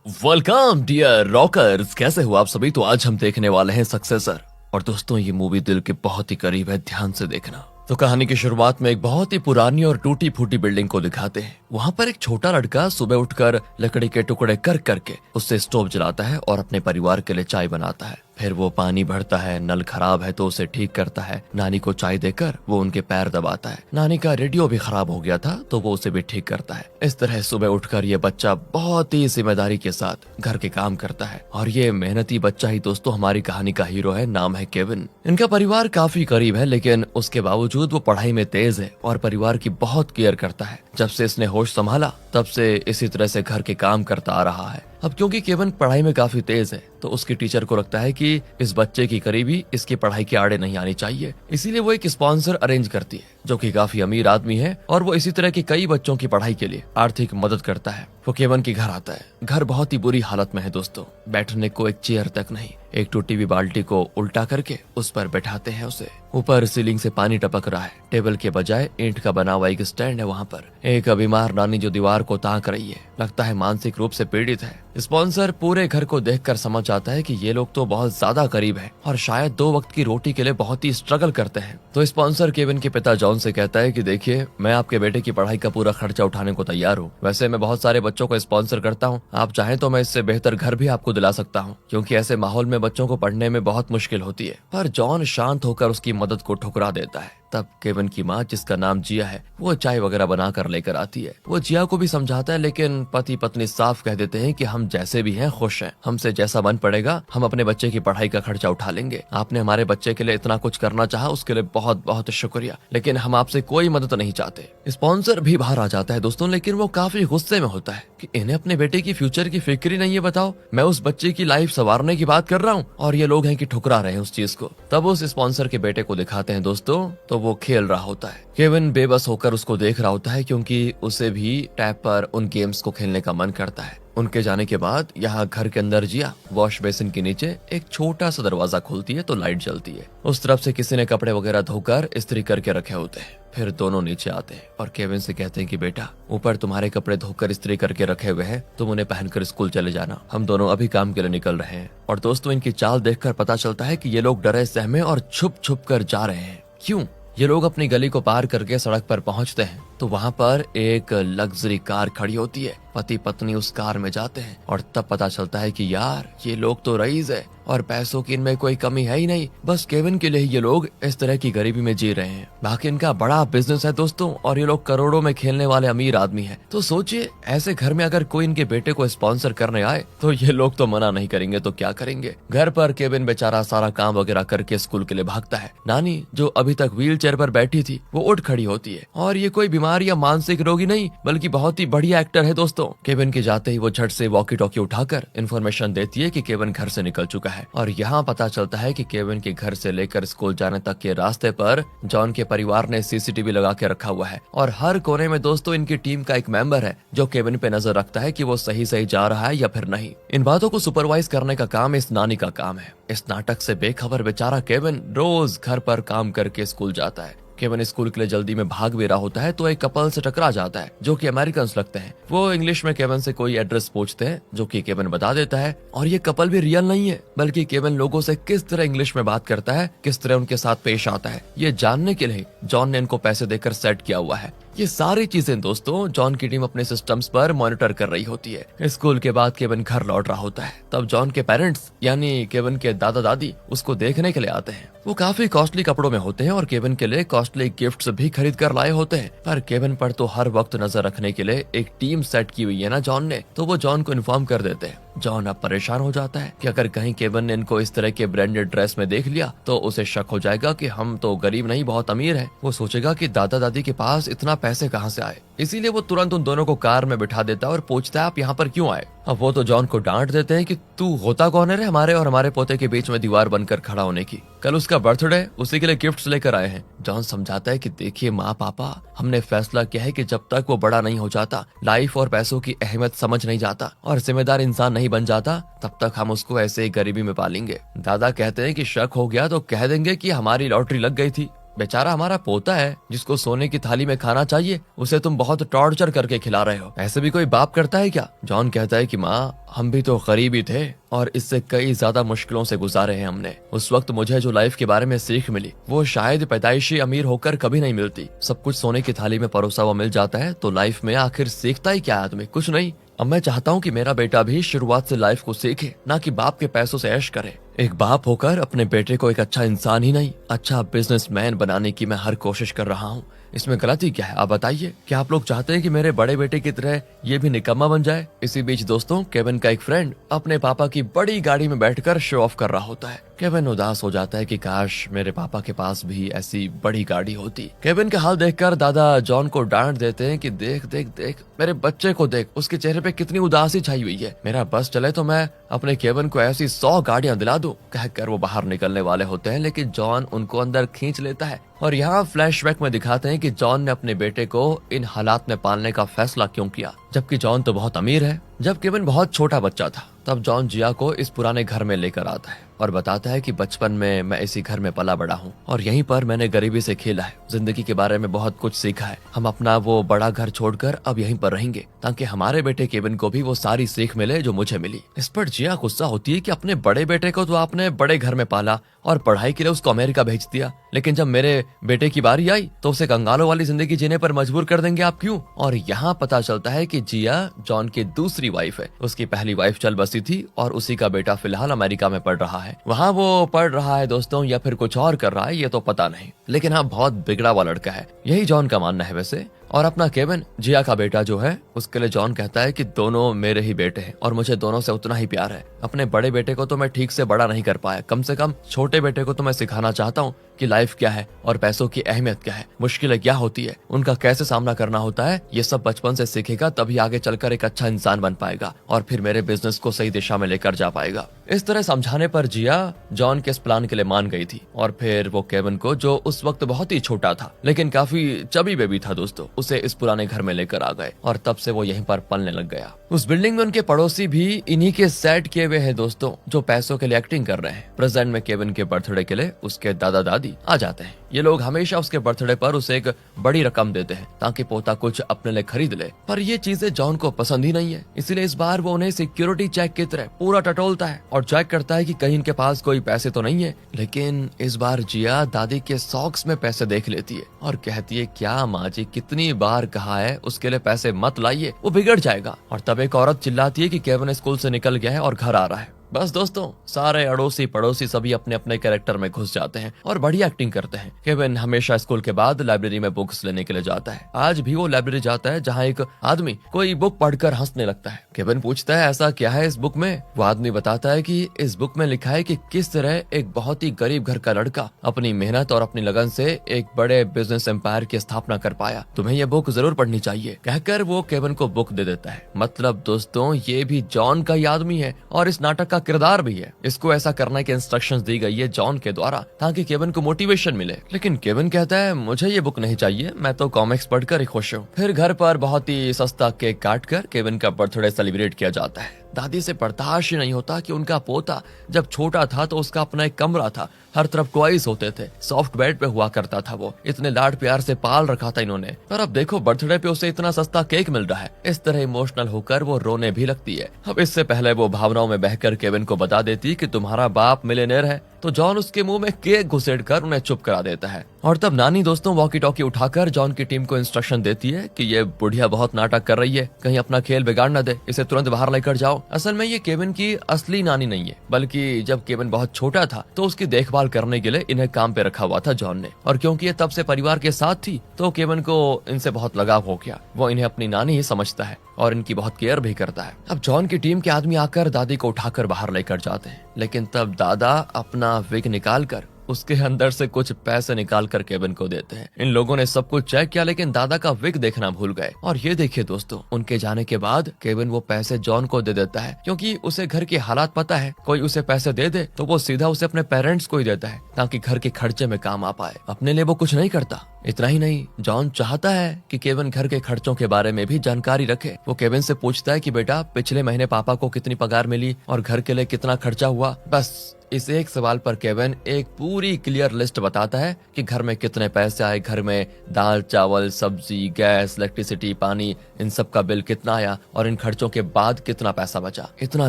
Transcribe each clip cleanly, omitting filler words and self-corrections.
Welcome dear rockers, कैसे हो आप सभी। तो आज हम देखने वाले हैं सक्सेसर। और दोस्तों ये मूवी दिल के बहुत ही करीब है, ध्यान से देखना। तो कहानी की शुरुआत में एक बहुत ही पुरानी और टूटी फूटी बिल्डिंग को दिखाते हैं। वहाँ पर एक छोटा लड़का सुबह उठकर लकड़ी के टुकड़े कर करके उससे स्टोव जलाता है और अपने परिवार के लिए चाय बनाता है। फिर वो पानी भरता है, नल खराब है तो उसे ठीक करता है। नानी को चाय देकर वो उनके पैर दबाता है। नानी का रेडियो भी खराब हो गया था तो वो उसे भी ठीक करता है। इस तरह सुबह उठकर ये बच्चा बहुत ही जिम्मेदारी के साथ घर के काम करता है। और ये मेहनती बच्चा ही दोस्तों हमारी कहानी का हीरो है, नाम है केविन। इनका परिवार काफी करीब है, लेकिन उसके बावजूद वो पढ़ाई में तेज है और परिवार की बहुत केयर करता है। जब से इसने होश संभाला तब से इसी तरह से घर के काम करता आ रहा है। अब क्योंकि केविन पढ़ाई में काफी तेज है तो उसकी टीचर को लगता है कि इस बच्चे की करीबी इसकी पढ़ाई के आड़े नहीं आनी चाहिए, इसीलिए वो एक स्पॉन्सर अरेंज करती है जो कि काफी अमीर आदमी है और वो इसी तरह के कई बच्चों की पढ़ाई के लिए आर्थिक मदद करता है। वो केविन के घर आता है। घर बहुत ही बुरी हालत में है दोस्तों, बैठने को एक चेयर तक नहीं। एक टूटी हुई बाल्टी को उल्टा करके उस पर बैठाते हैं उसे। ऊपर सीलिंग से पानी टपक रहा है। टेबल के बजाय ईंट का बना हुआ एक स्टैंड है वहाँ पर। एक बीमार नानी जो दीवार को ताक रही है, लगता है मानसिक रूप से पीड़ित है। स्पॉन्सर पूरे घर को देखकर समझ आता है कि ये लोग तो बहुत ज्यादा करीब है और शायद 2 वक्त की रोटी के लिए बहुत ही स्ट्रगल करते हैं। तो स्पॉन्सर केविन के पिता जॉन से कहता है कि देखिए, मैं आपके बेटे की पढ़ाई का पूरा खर्चा उठाने को तैयार हूँ। वैसे मैं बहुत सारे बच्चों को स्पॉन्सर करता हूँ, आप चाहें तो मैं इससे बेहतर घर भी आपको दिला सकता हूँ, क्योंकि ऐसे माहौल में बच्चों को पढ़ने में बहुत मुश्किल होती है। पर जॉन शांत होकर उसकी मदद को ठुकरा देता है। तब केविन की माँ, जिसका नाम जिया है, वो चाय वगैरह बनाकर लेकर आती है। वो जिया को भी समझाता है, लेकिन पति पत्नी साफ कह देते हैं कि हम जैसे भी हैं खुश हैं। हमसे जैसा बन पड़ेगा हम अपने बच्चे की पढ़ाई का खर्चा उठा लेंगे। आपने हमारे बच्चे के लिए इतना कुछ करना चाहा उसके लिए बहुत बहुत शुक्रिया, लेकिन हम आपसे कोई मदद नहीं चाहते। स्पॉन्सर भी बाहर आ जाता है दोस्तों, लेकिन वो काफी गुस्से में होता है कि इन्हें अपने बेटे की फ्यूचर की फिक्र ही नहीं है। बताओ, मैं उस बच्चे की लाइफ संवारने की बात कर रहा हूँ और ये लोग हैं कि ठुकरा रहे हैं उस चीज को। तब उस स्पॉन्सर के बेटे को दिखाते हैं दोस्तों, तो वो खेल रहा होता है। केविन बेबस होकर उसको देख रहा होता है, क्योंकि उसे भी टैब पर उन गेम्स को खेलने का मन करता है। उनके जाने के बाद यहाँ घर के अंदर जिया वॉश बेसिन के नीचे एक छोटा सा दरवाजा खोलती है तो लाइट जलती है। उस तरफ से किसी ने कपड़े वगैरह धोकर इस्त्री करके रखे होते हैं। फिर दोनों नीचे आते हैं और केविन से कहते हैं कि बेटा, ऊपर तुम्हारे कपड़े धोकर इस्त्री करके रखे हुए हैं, तुम उन्हें पहनकर स्कूल चले जाना। हम दोनों अभी काम के लिए निकल रहे हैं। और दोस्तों इनकी चाल देखकर पता चलता है कि ये लोग डरे सहमे और छुप छुप कर जा रहे हैं। क्यों? ये लोग अपनी गली को पार करके सड़क पर पहुंचते हैं तो वहाँ पर एक लग्जरी कार खड़ी होती है। पति पत्नी उस कार में जाते हैं और तब पता चलता है कि यार ये लोग तो रईस है और पैसों की इनमें कोई कमी है ही नहीं। बस केविन के लिए ये लोग इस तरह की गरीबी में जी रहे हैं। बाकी इनका बड़ा बिजनेस है दोस्तों और ये लोग करोड़ों में खेलने वाले अमीर आदमी है। तो सोचिए, ऐसे घर में अगर कोई इनके बेटे को स्पॉन्सर करने आए तो ये लोग तो मना नहीं करेंगे तो क्या करेंगे। घर पर केविन बेचारा सारा काम वगैरह करके स्कूल के लिए भागता है। नानी जो अभी तक व्हील चेयर पर बैठी थी वो उठ खड़ी होती है और ये कोई बीमार या मानसिक रोगी नहीं बल्कि बहुत ही बढ़िया एक्टर है दोस्तों। केविन के जाते ही वो झट से वॉकी टॉकी उठाकर इन्फॉर्मेशन देती है कि केविन घर से निकल चुका है। और यहाँ पता चलता है कि केविन के घर से लेकर स्कूल जाने तक के रास्ते पर जॉन के परिवार ने सीसीटीवी लगा के रखा हुआ है और हर कोने में दोस्तों इनकी टीम का एक मेंबर है जो केविन पे नजर रखता है कि वो सही सही जा रहा है या फिर नहीं। इन बातों को सुपरवाइज करने का काम इस नानी का काम है। इस नाटक से बेखबर बेचारा केविन रोज घर पर काम करके स्कूल जाता है। केविन स्कूल के लिए जल्दी में भाग भी रहा होता है तो एक कपल से टकरा जाता है जो कि अमेरिकन्स लगते हैं। वो इंग्लिश में केविन से कोई एड्रेस पूछते हैं जो कि केविन बता देता है। और ये कपल भी रियल नहीं है बल्कि केविन लोगों से किस तरह इंग्लिश में बात करता है, किस तरह उनके साथ पेश आता है, ये जानने के लिए जॉन ने इनको पैसे देकर सेट किया हुआ है। ये सारी चीजें दोस्तों जॉन की टीम अपने सिस्टम्स पर मॉनिटर कर रही होती है। स्कूल के बाद केविन घर लौट रहा होता है। तब जॉन के पेरेंट्स यानी केविन के दादा दादी उसको देखने के लिए आते हैं। वो काफी कॉस्टली कपड़ों में होते हैं और केविन के लिए कॉस्टली गिफ्ट्स भी खरीद कर लाए होते हैं। पर केविन पर तो हर वक्त नजर रखने के लिए एक टीम सेट की हुई है ना जॉन ने, तो वो जॉन को इन्फॉर्म कर देते हैं। जॉन अब परेशान हो जाता है कि अगर कहीं केविन ने इनको इस तरह के ब्रांडेड ड्रेस में देख लिया तो उसे शक हो जाएगा कि हम तो गरीब नहीं बहुत अमीर हैं। वो सोचेगा कि दादा दादी के पास इतना पैसे कहाँ से आए, इसीलिए वो तुरंत उन दोनों को कार में बिठा देता है और पूछता है आप यहाँ पर क्यों आए। अब वो तो जॉन को डांट देते हैं कि तू होता कौन है रे हमारे और हमारे पोते के बीच में दीवार बनकर खड़ा होने की। कल उसका बर्थडे, उसी के लिए गिफ्ट्स लेकर आए हैं। जॉन समझाता है कि देखिए माँ पापा, हमने फैसला किया है कि जब तक वो बड़ा नहीं हो जाता, लाइफ और पैसों की अहमियत समझ नहीं जाता और जिम्मेदार इंसान नहीं बन जाता, तब तक हम उसको ऐसे ही गरीबी में पालेंगे। दादा कहते हैं कि शक हो गया तो कह देंगे कि हमारी लॉटरी लग गई थी। बेचारा हमारा पोता है जिसको सोने की थाली में खाना चाहिए, उसे तुम बहुत टॉर्चर करके खिला रहे हो। ऐसे भी कोई बाप करता है क्या? जॉन कहता है कि माँ, हम भी तो गरीब ही थे और इससे कई ज्यादा मुश्किलों से गुजारे हैं हमने। उस वक्त मुझे जो लाइफ के बारे में सीख मिली वो शायद पैदाइशी अमीर होकर कभी नहीं मिलती। सब कुछ सोने की थाली में परोसा हुआ मिल जाता है तो लाइफ में आखिर सीखता ही क्या आदमी? कुछ नहीं। अब मैं चाहता हूँ कि मेरा बेटा भी शुरुआत से लाइफ को सीखे, ना कि बाप के पैसों से ऐश करे। एक बाप होकर अपने बेटे को एक अच्छा इंसान ही नहीं, अच्छा बिजनेसमैन बनाने की मैं हर कोशिश कर रहा हूँ। इसमें गलती क्या है? आप बताइए। क्या आप लोग चाहते हैं कि मेरे बड़े बेटे की तरह ये भी निकम्मा बन जाए? इसी बीच दोस्तों, केविन का एक फ्रेंड अपने पापा की बड़ी गाड़ी में बैठकर शो ऑफ कर रहा होता है। केविन उदास हो जाता है कि काश मेरे पापा के पास भी ऐसी बड़ी गाड़ी होती। केविन का हाल देखकर दादा जॉन को डांट देते हैं कि देख देख देख, मेरे बच्चे को देख, उसके चेहरे पे कितनी उदासी छाई हुई है। मेरा बस चले तो मैं अपने केविन को ऐसी 100 गाड़ियां दिला दूं। कहकर वो बाहर निकलने वाले होते हैं, लेकिन जॉन उनको अंदर खींच लेता है। और यहाँ फ्लैशबैक में दिखाते हैं कि जॉन ने अपने बेटे को इन हालात में पालने का फैसला क्यों किया, जबकि जॉन तो बहुत अमीर है। जब केविन बहुत छोटा बच्चा था तब जॉन जिया को इस पुराने घर में लेकर आता है और बताता है कि बचपन में मैं इसी घर में पला बड़ा हूँ और यहीं पर मैंने गरीबी से खेला है, जिंदगी के बारे में बहुत कुछ सीखा है। हम अपना वो बड़ा घर छोड़कर अब यहीं पर रहेंगे ताकि हमारे बेटे केविन को भी वो सारी सीख मिले जो मुझे मिली। इस पर जिया गुस्सा होती है कि अपने बड़े बेटे को तो आपने बड़े घर में पाला और पढ़ाई के लिए उसको अमेरिका भेज दिया, लेकिन जब मेरे बेटे की बारी आई तो उसे कंगालों वाली जिंदगी जीने पर मजबूर कर देंगे आप, क्यों? और यहाँ पता चलता है कि जिया जॉन की दूसरी वाइफ है। उसकी पहली वाइफ चल बसी थी और उसी का बेटा फिलहाल अमेरिका में पढ़ रहा है। वहाँ वो पढ़ रहा है दोस्तों, या फिर कुछ और कर रहा है ये तो पता नहीं, लेकिन हाँ बहुत बिगड़ा हुआ लड़का है, यही जॉन का मानना है वैसे। और अपना केविन जिया का बेटा जो है उसके लिए जॉन कहता है कि दोनों मेरे ही बेटे हैं और मुझे दोनों से उतना ही प्यार है। अपने बड़े बेटे को तो मैं ठीक से बड़ा नहीं कर पाया, कम से कम छोटे बेटे को तो मैं सिखाना चाहता हूँ कि लाइफ क्या है और पैसों की अहमियत क्या है, मुश्किलें क्या होती है, उनका कैसे सामना करना होता है। ये सब बचपन से सीखेगा तभी आगे चलकर एक अच्छा इंसान बन पाएगा और फिर मेरे बिजनेस को सही दिशा में लेकर जा पाएगा। इस तरह समझाने पर जिया जॉन के इस प्लान के लिए मान गई थी और फिर वो केविन को, जो उस वक्त बहुत ही छोटा था लेकिन काफी चबी बेबी था दोस्तों, उसे इस पुराने घर में लेकर आ गए और तब से वो यहीं पर पलने लग गया। उस बिल्डिंग में उनके पड़ोसी भी इन्हीं के सेट किए हुए हैं दोस्तों, जो पैसों के लिए एक्टिंग कर रहे हैं। प्रेजेंट में केविन के बर्थडे के लिए उसके दादा दादी आ जाते हैं। ये लोग हमेशा उसके बर्थडे पर उसे एक बड़ी रकम देते हैं ताकि पोता कुछ अपने लिए खरीद ले, पर ये चीजें जॉन को पसंद ही नहीं है, इसलिए इस बार वो उन्हें सिक्योरिटी चेक की तरह पूरा टटोलता है और चेक करता है कि कहीं इनके पास कोई पैसे तो नहीं है। लेकिन इस बार जिया दादी के सॉक्स में पैसे देख लेती है और कहती है, क्या माँ जी, कितनी बार कहा है उसके लिए पैसे मत लाइए, वो बिगड़ जाएगा। और तब एक औरत चिल्लाती है कि केविन स्कूल से निकल गया है और घर आ रहा है। बस दोस्तों, सारे अड़ोसी पड़ोसी सभी अपने अपने कैरेक्टर में घुस जाते हैं और बढ़िया एक्टिंग करते हैं। केविन हमेशा स्कूल के बाद लाइब्रेरी में बुक्स लेने के लिए जाता है। आज भी वो लाइब्रेरी जाता है जहाँ एक आदमी कोई बुक पढ़कर हंसने लगता है। केविन पूछता है, ऐसा क्या है इस बुक में? वो आदमी बताता है कि इस बुक में लिखा है कि किस तरह एक बहुत ही गरीब घर का लड़का अपनी मेहनत और अपनी लगन से एक बड़े बिजनेस एम्पायर की स्थापना कर पाया। तुम्हें ये बुक जरूर पढ़नी चाहिए। कहकर वो केविन को बुक दे देता है। मतलब दोस्तों, ये भी जॉन का ही आदमी है और इस नाटक का किरदार भी है। इसको ऐसा करने की इंस्ट्रक्शंस दी गई है जॉन के द्वारा ताकि केविन को मोटिवेशन मिले। लेकिन केविन कहता है, मुझे ये बुक नहीं चाहिए, मैं तो कॉमिक्स पढ़कर ही खुश हूँ। फिर घर पर बहुत ही सस्ता केक काटकर केविन का बर्थडे सेलिब्रेट किया जाता है। दादी से बर्दाश्त ही नहीं होता कि उनका पोता जब छोटा था तो उसका अपना एक कमरा था, हर तरफ टॉयज होते थे, सॉफ्ट बेड पे हुआ करता था, वो इतने लाड प्यार से पाल रखा था इन्होंने, पर अब देखो बर्थडे पे उसे इतना सस्ता केक मिल रहा है। इस तरह इमोशनल होकर वो रोने भी लगती है। अब इससे पहले वो भावनाओं में बहकर केविन को बता देती कि तुम्हारा बाप मिलियनेयर है, तो जॉन उसके मुंह में केक घुसेड़कर उन्हें चुप करा देता है। और तब नानी दोस्तों वॉकी टॉकी उठाकर जॉन की टीम को इंस्ट्रक्शन देती है कि ये बुढ़िया बहुत नाटक कर रही है, कहीं अपना खेल बिगाड़ न दे, इसे तुरंत बाहर लेकर जाओ। असल में ये केविन की असली नानी नहीं है, बल्कि जब केविन बहुत छोटा था तो उसकी देखभाल करने के लिए इन्हें काम पे रखा हुआ था जॉन ने, और क्योंकि ये तब से परिवार के साथ थी तो केविन को इनसे बहुत लगाव हो गया। वो इन्हें अपनी नानी ही समझता है और इनकी बहुत केयर भी करता है। अब जॉन की टीम के आदमी आकर दादी को उठाकर बाहर लेकर जाते हैं, लेकिन तब दादा अपना विग निकालकर उसके अंदर से कुछ पैसे निकाल कर केविन को देते हैं। इन लोगों ने सब कुछ चेक किया लेकिन दादा का विग देखना भूल गए। और ये देखिए दोस्तों, उनके जाने के बाद केविन वो पैसे जॉन को दे देता है, क्योंकि उसे घर के हालात पता है, कोई उसे पैसे दे दे तो वो सीधा उसे अपने पेरेंट्स को ही देता है ताकि घर के खर्चे में काम आ पाए, अपने लिए वो कुछ नहीं करता। इतना ही नहीं, जॉन चाहता है कि केविन घर के खर्चों के बारे में भी जानकारी रखे। वो केविन से पूछता है कि बेटा, पिछले महीने पापा को कितनी पगार मिली और घर के लिए कितना खर्चा हुआ। बस इस एक सवाल पर केविन एक पूरी क्लियर लिस्ट बताता है कि घर में कितने पैसे आए, घर में दाल चावल सब्जी गैस इलेक्ट्रिसिटी पानी इन सब का बिल कितना आया और इन खर्चों के बाद कितना पैसा बचा। इतना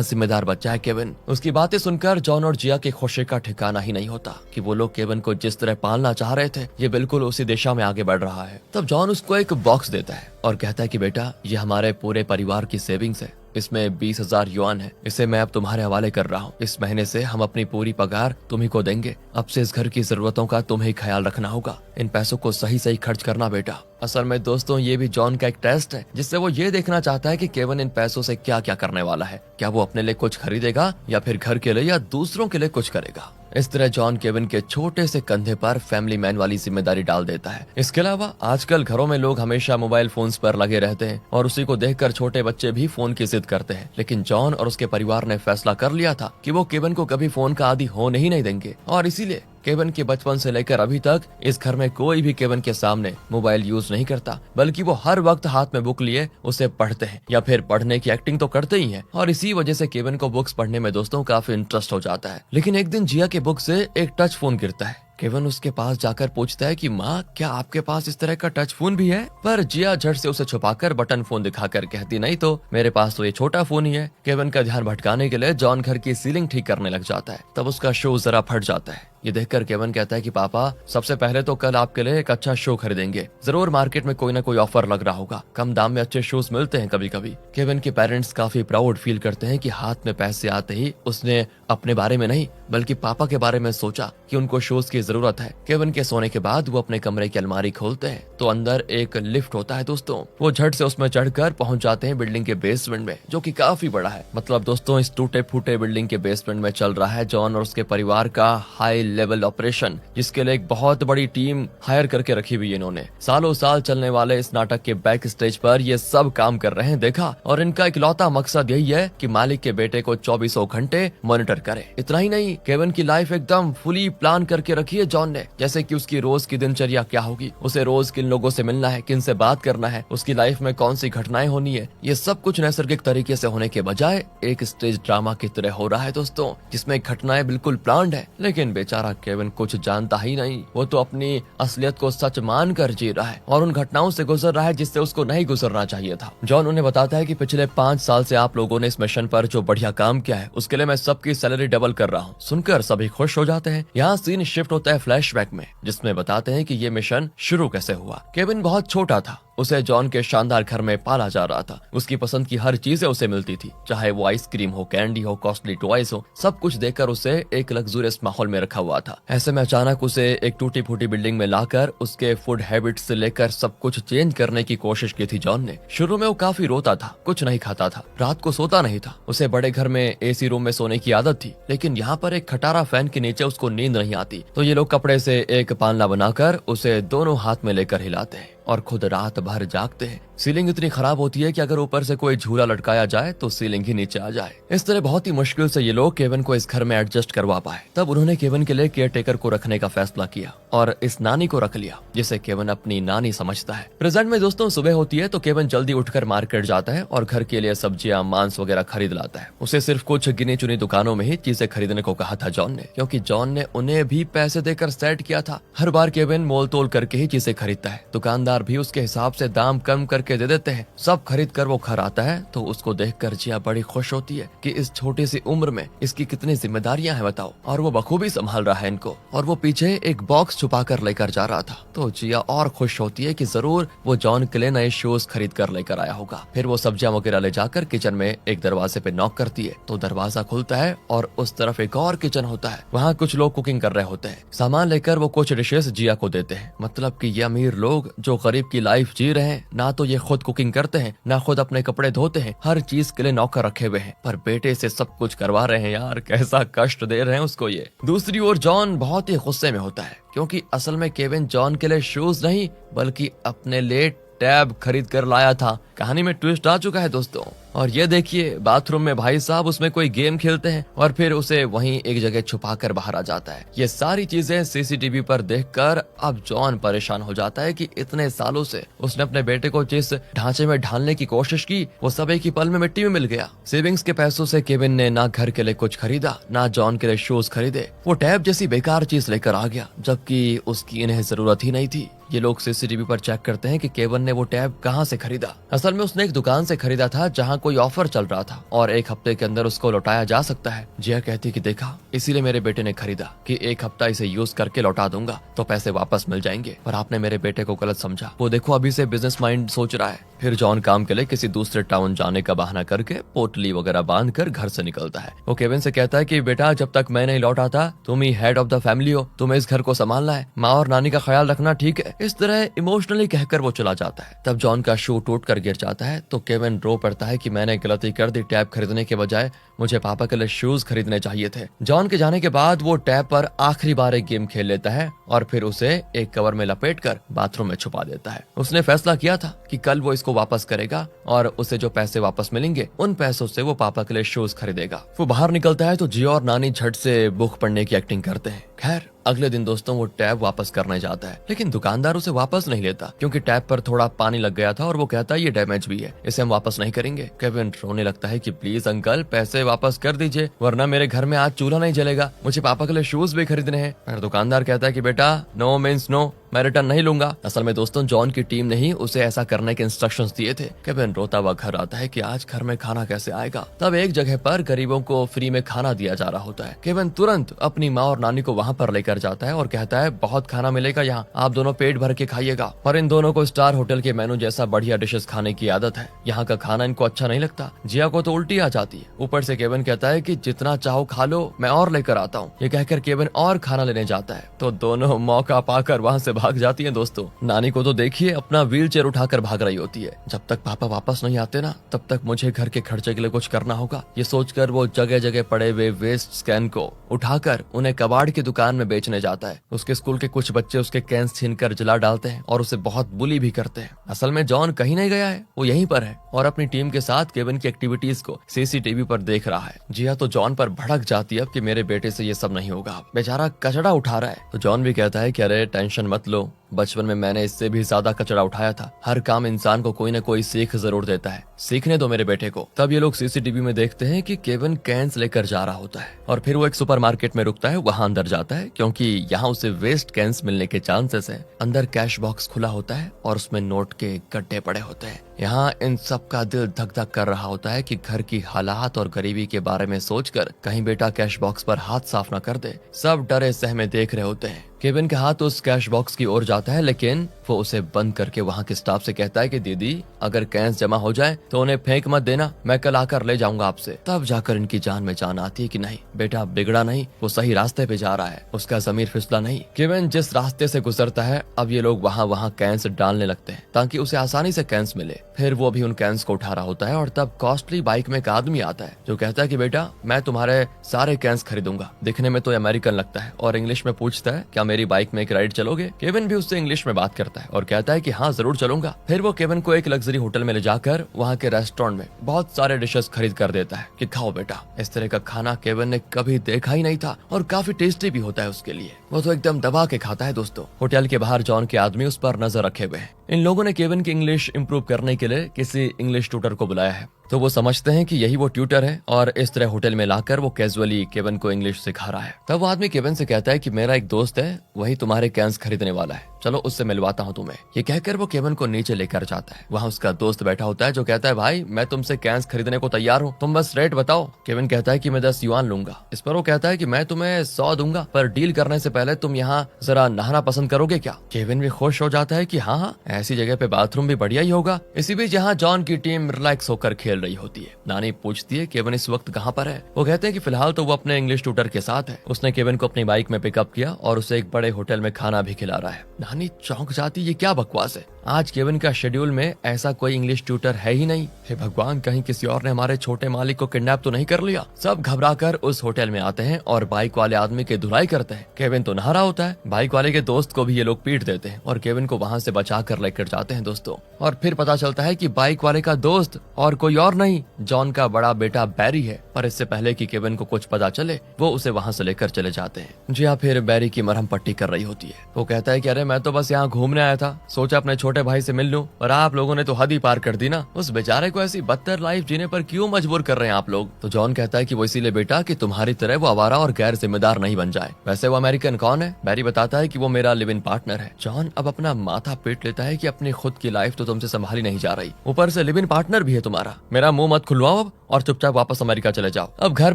जिम्मेदार बच्चा है केविन। उसकी बातें सुनकर जॉन और जिया की खुशी का ठिकाना ही नहीं होता कि वो लोग केविन को जिस तरह पालना चाह रहे थे ये बिल्कुल उसी दिशा में आगे बढ़ रहा है। तब जॉन उसको एक बॉक्स देता है और कहता है कि बेटा ये हमारे पूरे परिवार की सेविंग्स है, इसमें 20,000 युआन है, इसे मैं अब तुम्हारे हवाले कर रहा हूँ। इस महीने से हम अपनी पूरी पगार तुम्ही को देंगे। अब से इस घर की जरूरतों का तुम्हें ख्याल रखना होगा, इन पैसों को सही सही खर्च करना बेटा। असल में दोस्तों ये भी जॉन का एक टेस्ट है जिससे वो ये देखना चाहता है कि केविन इन पैसों से क्या क्या करने वाला है। क्या वो अपने लिए कुछ खरीदेगा या फिर घर के लिए या दूसरों के लिए कुछ करेगा। इस तरह जॉन केविन के छोटे से कंधे पर फैमिली मैन वाली जिम्मेदारी डाल देता है। इसके अलावा आजकल घरों में लोग हमेशा मोबाइल फोन्स पर लगे रहते हैं और उसी को देखकर छोटे बच्चे भी फोन की जिद करते हैं। लेकिन जॉन और उसके परिवार ने फैसला कर लिया था कि वो केविन को कभी फोन का आदी होने ही नहीं देंगे और इसीलिए केविन के बचपन से लेकर अभी तक इस घर में कोई भी केविन के सामने मोबाइल यूज नहीं करता, बल्कि वो हर वक्त हाथ में बुक लिए उसे पढ़ते हैं या फिर पढ़ने की एक्टिंग तो करते ही हैं। और इसी वजह से केविन को बुक्स पढ़ने में दोस्तों काफी इंटरेस्ट हो जाता है। लेकिन एक दिन जिया के बुक से एक टच फोन गिरता है। केविन उसके पास जाकर पूछता है कि माँ क्या आपके पास इस तरह का टच फोन भी है? पर जिया झट से उसे छुपाकर बटन फोन दिखाकर कहती नहीं तो मेरे पास तो ये छोटा फोन ही है। केविन का ध्यान भटकाने के लिए जॉन घर की सीलिंग ठीक करने लग जाता है। तब उसका शो जरा फट जाता है। ये देखकर केविन कहता है कि पापा सबसे पहले तो कल आपके लिए एक अच्छा शो खरीदेंगे, जरूर मार्केट में कोई ना कोई ऑफर लग रहा होगा, कम दाम में अच्छे शूज मिलते हैं कभी कभी। केविन के पेरेंट्स काफी प्राउड फील करते हैं कि हाथ में पैसे आते ही उसने अपने बारे में नहीं बल्कि पापा के बारे में सोचा कि उनको शूज की जरूरत है। केविन के सोने के बाद वो अपने कमरे की अलमारी खोलते हैं तो अंदर एक लिफ्ट होता है दोस्तों। वो झट से उसमें चढ़कर पहुंच जाते हैं बिल्डिंग के बेसमेंट में जो कि काफी बड़ा है। मतलब दोस्तों इस टूटे फूटे बिल्डिंग के बेसमेंट में चल रहा है जॉन और उसके परिवार का हाई लेवल ऑपरेशन, जिसके लिए एक बहुत बड़ी टीम हायर करके रखी हुई है इन्होंने। सालों साल चलने वाले इस नाटक के बैक स्टेज पर ये सब काम कर रहे हैं देखा, और इनका इकलौता मकसद यही है कि मालिक के बेटे को 24 घंटे मॉनिटर करे। इतना ही नहीं, केविन की लाइफ एकदम फुली प्लान करके रखी है जॉन ने, जैसे कि उसकी रोज की दिनचर्या क्या होगी, उसे रोज किन लोगों से मिलना है, किन से बात करना है, उसकी लाइफ में कौन सी घटनाएं होनी है। ये सब कुछ नैसर्गिक तरीके से होने के बजाय एक स्टेज ड्रामा की तरह हो रहा है दोस्तों, जिसमें घटनाएं बिल्कुल प्लान्ड है। लेकिन बेचारा केविन कुछ जानता ही नहीं, वो तो अपनी असलियत को सच मान कर जी रहा है और उन घटनाओं से गुजर रहा है जिससे उसको नहीं गुजरना चाहिए था। जॉन उन्हें बताता है कि पिछले 5 साल से आप लोगों ने इस मिशन पर जो बढ़िया काम किया है उसके लिए मैं सबकी सैलरी डबल कर रहा हूँ। सुनकर सभी खुश हो जाते हैं। यहाँ सीन शिफ्ट होता है फ्लैशबैक में, जिसमें बताते हैं कि ये मिशन शुरू कैसे हुआ। केविन बहुत छोटा था, उसे जॉन के शानदार घर में पाला जा रहा था। उसकी पसंद की हर चीजें उसे मिलती थी, चाहे वो आइसक्रीम हो, कैंडी हो, कॉस्टली टॉयज हो, सब कुछ देकर उसे एक लग्जूरियस माहौल में रखा हुआ था। ऐसे में अचानक उसे एक टूटी फूटी बिल्डिंग में लाकर उसके फूड हैबिट्स से लेकर सब कुछ चेंज करने की कोशिश की थी जॉन ने। शुरू में वो काफी रोता था, कुछ नहीं खाता था, रात को सोता नहीं था। उसे बड़े घर में एसी रूम में सोने की आदत थी, लेकिन यहाँ पर एक खटारा फैन के नीचे उसको नींद नहीं आती। तो ये लोग कपड़े से एक पालना बनाकर उसे दोनों हाथ में लेकर हिलाते हैं और खुद रात भर जागते हैं। सीलिंग इतनी खराब होती है कि अगर ऊपर से कोई झूला लटकाया जाए तो सीलिंग ही नीचे आ जाए। इस तरह बहुत ही मुश्किल से ये लोग केविन को इस घर में एडजस्ट करवा पाए। तब उन्होंने केविन के लिए केयरटेकर को रखने का फैसला किया और इस नानी को रख लिया, जिसे केविन अपनी नानी समझता है। प्रेजेंट में दोस्तों सुबह होती है तो केविन जल्दी उठकर मार्केट जाता है और घर के लिए सब्जियां मांस वगैरह खरीद लाता है। उसे सिर्फ कुछ गिनी चुनी दुकानों में ही चीजें खरीदने को कहा था जॉन ने, क्योंकि जॉन ने उन्हें भी पैसे देकर सेट किया था। हर बार केविन मोल तोल करके ही चीजें खरीदता है, दुकानदार भी उसके हिसाब से दाम कम करके दे देते हैं। सब खरीद कर वो घर आता है तो उसको देखकर जिया बड़ी खुश होती है कि इस छोटी सी उम्र में इसकी कितनी जिम्मेदारियां हैं बताओ, और वो बखूबी संभाल रहा है इनको। और वो पीछे एक बॉक्स छुपा कर लेकर जा रहा था तो जिया और खुश होती है कि जरूर वो जॉन के लिए नए शूज खरीद कर लेकर आया होगा। फिर वो सब्जियां वगैरह ले जाकर किचन में एक दरवाजे पे नॉक करती है तो दरवाजा खुलता है और उस तरफ एक और किचन होता है। वहाँ कुछ लोग कुकिंग कर रहे होते हैं। सामान लेकर वो कुछ डिशेस जिया को देते हैं। मतलब कि ये अमीर लोग जो गरीब की लाइफ जी रहे हैं, ना तो ये खुद कुकिंग करते हैं, ना खुद अपने कपड़े धोते हैं, हर चीज के लिए नौकर रखे हुए हैं, पर बेटे से सब कुछ करवा रहे हैं। यार कैसा कष्ट दे रहे हैं उसको ये। दूसरी ओर जॉन बहुत ही गुस्से में होता है, क्योंकि असल में केविन जॉन के लिए शूज नहीं बल्कि अपने लिए टैब खरीद कर लाया था। कहानी में ट्विस्ट आ चुका है दोस्तों। और ये देखिए बाथरूम में भाई साहब उसमें कोई गेम खेलते हैं और फिर उसे वहीं एक जगह छुपा कर बाहर आ जाता है। ये सारी चीजें सीसीटीवी पर देखकर अब जॉन परेशान हो जाता है कि इतने सालों से उसने अपने बेटे को जिस ढांचे में ढालने की कोशिश की वो सब एक ही पल में मिट्टी में मिल गया। सेविंग्स के पैसों से केविन ने ना घर के लिए कुछ खरीदा ना जॉन के लिए शूज खरीदे। वो टैब जैसी बेकार चीज लेकर आ गया जबकि उसकी इन्हें जरूरत ही नहीं थी। ये लोग सीसीटीवी पर चेक करते हैं कि केविन ने वो टैब कहां से खरीदा। असल में उसने एक दुकान से खरीदा था जहां कोई ऑफर चल रहा था और 1 हफ्ते के अंदर उसको लौटाया जा सकता है। जिया कहती कि देखा इसीलिए मेरे बेटे ने खरीदा कि 1 हफ्ता इसे यूज करके लौटा दूंगा तो पैसे वापस मिल जाएंगे, पर आपने मेरे बेटे को गलत समझा। वो देखो अभी से बिजनेस माइंड सोच रहा है। फिर जॉन काम के लिए किसी दूसरे टाउन जाने का बहाना करके पोटली वगैरह बांध कर घर से निकलता है। वो केविन से कहता है कि बेटा जब तक मैं नहीं लौटा था तुम ही हेड ऑफ द फैमिली हो, तुम्हें इस घर को संभालना है, माँ और नानी का ख्याल रखना, ठीक है। इस तरह इमोशनली कहकर वो चला जाता है। तब जॉन का शू टूट कर गिर जाता है तो केविन रो पड़ता है कि मैंने गलती कर दी, टैब खरीदने के बजाय मुझे पापा के लिए शूज खरीदने चाहिए थे। जॉन के जाने के बाद वो टैब पर आखिरी बार एक गेम खेल लेता है और फिर उसे एक कवर में लपेटकर बाथरूम में छुपा देता है। उसने फैसला किया था कि कल वो इसको वापस करेगा और उसे जो पैसे वापस मिलेंगे उन पैसों से वो पापा के लिए शूज खरीदेगा। वो बाहर निकलता है तो जियो और नानी झट से बुक पढ़ने की एक्टिंग करते हैं। खैर अगले दिन दोस्तों वो टैब वापस करने जाता है लेकिन दुकानदार उसे वापस नहीं लेता क्योंकि टैब पर थोड़ा पानी लग गया था और वो कहता है ये डैमेज भी है, इसे हम वापस नहीं करेंगे। केविन रोने लगता है कि प्लीज अंकल पैसे वापस कर दीजिए वरना मेरे घर में आज चूल्हा नहीं जलेगा, मुझे पापा के लिए शूज भी खरीदने हैं। पर दुकानदार कहता है कि बेटा नो मीन्स नो, मैं रिटर्न नहीं लूंगा। असल में दोस्तों जॉन की टीम ने ही उसे ऐसा करने के इंस्ट्रक्शंस दिए थे। केविन रोता हुआ घर आता है कि आज घर में खाना कैसे आएगा। तब एक जगह पर गरीबों को फ्री में खाना दिया जा रहा होता है। केविन तुरंत अपनी माँ और नानी को वहाँ पर लेकर जाता है और कहता है बहुत खाना मिलेगा यहाँ, आप दोनों पेट भर के खाइएगा। पर इन दोनों को स्टार होटल के मेनू जैसा बढ़िया डिशेस खाने की आदत है, यहाँ का खाना इनको अच्छा नहीं लगता। जिया को तो उल्टी आ जाती है। ऊपर से केविन कहता है कि जितना चाहो खा लो, मैं और लेकर आता हूँ। ये कहकर केविन और खाना लेने जाता है तो दोनों मौका पाकर वहाँ से भाग जाती है। दोस्तों नानी को तो देखिए अपना व्हील चेयर उठाकर भाग रही होती है। जब तक पापा वापस नहीं आते ना तब तक मुझे घर के खर्चे के लिए कुछ करना होगा। ये सोचकर वो जगह जगह पड़े हुए वेस्ट कैन को उठाकर उन्हें कबाड़ की दुकान में बेचने जाता है। उसके स्कूल के कुछ बच्चे उसके कैंस छीनकर जला डालते हैं और उसे बहुत बुली भी करते हैं। असल में जॉन कहीं नहीं गया है, वो यहीं पर है और अपनी टीम के साथ केविन की एक्टिविटीज को सीसीटीवी पर देख रहा है। जिया तो जॉन पर भड़क जाती है कि मेरे बेटे से ये सब नहीं होगा, बेचारा कचड़ा उठा रहा है। तो जॉन भी कहता है कि अरे टेंशन मत लो, बचपन में मैंने इससे भी ज्यादा कचरा उठाया था। हर काम इंसान को कोई न कोई सीख जरूर देता है, सीखने दो मेरे बेटे को। तब ये लोग सीसीटीवी में देखते हैं कि केविन कैंस लेकर जा रहा होता है और फिर वो एक सुपरमार्केट में रुकता है, वहां अंदर जाता है क्योंकि यहाँ उसे वेस्ट कैंस मिलने के चांसेस है। अंदर कैश बॉक्स खुला होता है और उसमें नोट के गड्ढे पड़े होते हैं। यहाँ इन सब का दिल धक धक कर रहा होता है कि घर की हालात और गरीबी के बारे में सोचकर कहीं बेटा कैश बॉक्स पर हाथ साफ न कर दे। सब डरे सहमे देख रहे होते हैं। केविन का हाथ उस कैश बॉक्स की ओर जाता है लेकिन वो उसे बंद करके वहाँ के स्टाफ से कहता है कि दीदी अगर कैंस जमा हो जाए तो उन्हें फेंक मत देना, मैं कल आकर ले जाऊंगा आपसे। तब जाकर इनकी जान में जान आती है कि नहीं बेटा बिगड़ा नहीं, वो सही रास्ते पे जा रहा है, उसका जमीर फिसला नहीं। केविन जिस रास्ते से गुजरता है अब ये लोग वहाँ कैंस डालने लगते हैं ताकि उसे आसानी से कैंस मिले। फिर वो भी उन कैंस को उठा रहा होता है और तब कॉस्टली बाइक में एक आदमी आता है जो कहता है कि बेटा मैं तुम्हारे सारे कैंस खरीदूंगा। दिखने में तो अमेरिकन लगता है और इंग्लिश में पूछता है क्या मेरी बाइक में एक राइड चलोगे। केविन भी उससे इंग्लिश में बात करता है और कहता है कि हाँ जरूर चलूंगा। फिर वो केविन को एक लग्जरी होटल में ले जाकर वहाँ के रेस्टोरेंट में बहुत सारे डिशेस खरीद कर देता है कि खाओ बेटा। इस तरह का खाना केविन ने कभी देखा ही नहीं था और काफी टेस्टी भी होता है उसके लिए। वो तो एकदम दबा के खाता है। दोस्तों होटल के बाहर जॉन के आदमी उस पर नजर रखे हुए हैं। इन लोगों ने केविन की इंग्लिश इंप्रूव करने के लिए किसी इंग्लिश ट्यूटर को बुलाया है तो वो समझते हैं कि यही वो ट्यूटर है और इस तरह होटल में लाकर वो कैजुअली केविन को इंग्लिश सिखा रहा है। तब वो आदमी केविन से कहता है कि मेरा एक दोस्त है वही तुम्हारे कैंस खरीदने वाला है, चलो उससे मिलवाता हूँ तुम्हें। ये कहकर वो केविन को नीचे लेकर जाता है। वहाँ उसका दोस्त बैठा होता है जो कहता है भाई मैं तुमसे कैंस खरीदने को तैयार हूँ, तुम बस रेट बताओ। केविन कहता है कि मैं 10 युआन लूंगा। इस पर वो कहता है कि मैं तुम्हें 100 दूंगा, पर डील करने से पहले तुम यहाँ जरा नहाना पसंद करोगे क्या। केविन भी खुश हो जाता है कि हाँ ऐसी जगह पे बाथरूम भी बढ़िया ही होगा। इसी बीच यहाँ जॉन की टीम रिलैक्स होकर खेल रही होती है। नानी पूछती है केविन इस वक्त कहाँ पर है। वो कहते हैं कि फिलहाल तो वो अपने इंग्लिश ट्यूटर के साथ है। उसने केविन को अपनी बाइक में पिकअप किया और उसे एक बड़े होटल में खाना भी खिला रहा है। नानी चौंक जाती, ये क्या बकवास है, आज केविन का शेड्यूल में ऐसा कोई इंग्लिश ट्यूटर है ही नहीं। हे भगवान, कहीं किसी और ने हमारे छोटे मालिक को किडनैप तो नहीं कर लिया। सब घबराकर उस होटल में आते हैं और बाइक वाले आदमी की धुलाई करते हैं। केविन तो नहा रहा होता है। बाइक वाले के दोस्त को भी ये लोग पीट देते हैं और केविन को वहाँ से बचा कर लेकर जाते हैं दोस्तों। और फिर पता चलता है कि बाइक वाले का दोस्त और कोई और नहीं, जॉन का बड़ा बेटा बैरी है। पर इससे पहले कि केविन को कुछ पता चले, वो उसे वहाँ से लेकर चले जाते हैं। जी हाँ, फिर बैरी की मरहम पट्टी कर रही होती है। वो कहता है कि अरे मैं तो बस यहाँ घूमने आया था, सोचा अपने छोटे भाई से मिल लूं, और आप लोगों ने तो हद ही पार कर दी ना। उस बेचारे को ऐसी बदतर लाइफ जीने पर क्यों मजबूर कर रहे हैं आप लोग। तो जॉन कहता है कि वो इसीलिए बेटा कि तुम्हारी तरह वो आवारा और गैर जिम्मेदार नहीं बन जाए। वैसे वो अमेरिकन कौन है? बैरी बताता है कि वो मेरा लिव इन पार्टनर है। जॉन अब अपना माथा पीट लेता है कि अपनी खुद की लाइफ तो तुमसे संभाली नहीं जा रही, ऊपर से लिव इन पार्टनर भी है तुम्हारा। मेरा मुंह मत खुलवाओ अब और चुपचाप वापस अमेरिका चले जाओ। अब घर